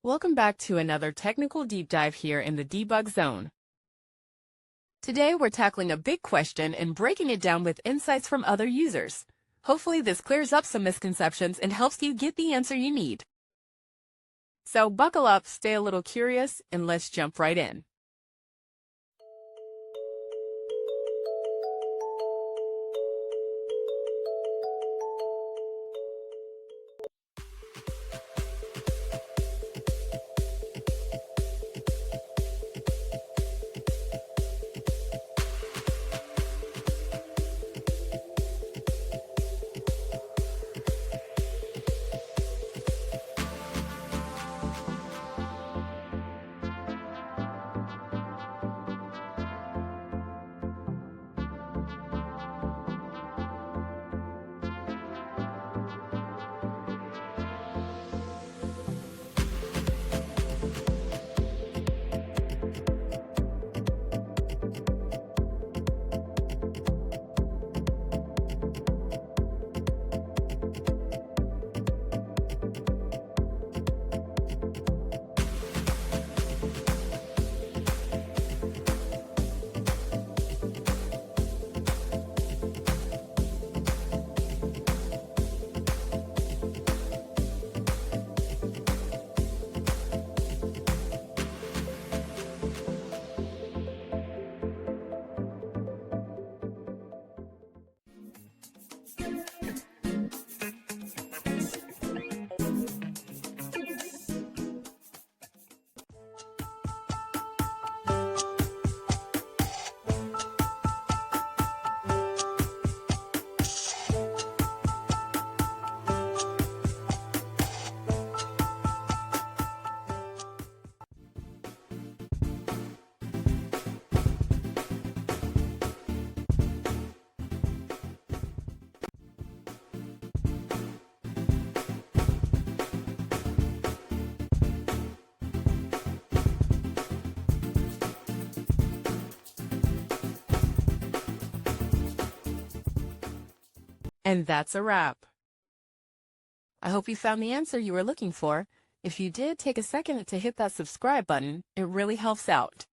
Welcome back to another technical deep dive here in the debug zone. Today we're tackling a big question and breaking it down with insights from other users. Hopefully this clears up some misconceptions and helps you get the answer you need. So buckle up, stay a little curious, and let's jump right in. And that's a wrap. I hope you found the answer you were looking for. If you did, take a second to hit that subscribe button. It really helps out.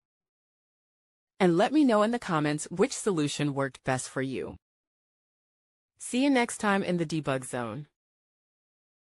And let me know in the comments which solution worked best for you. See you next time in the debug zone.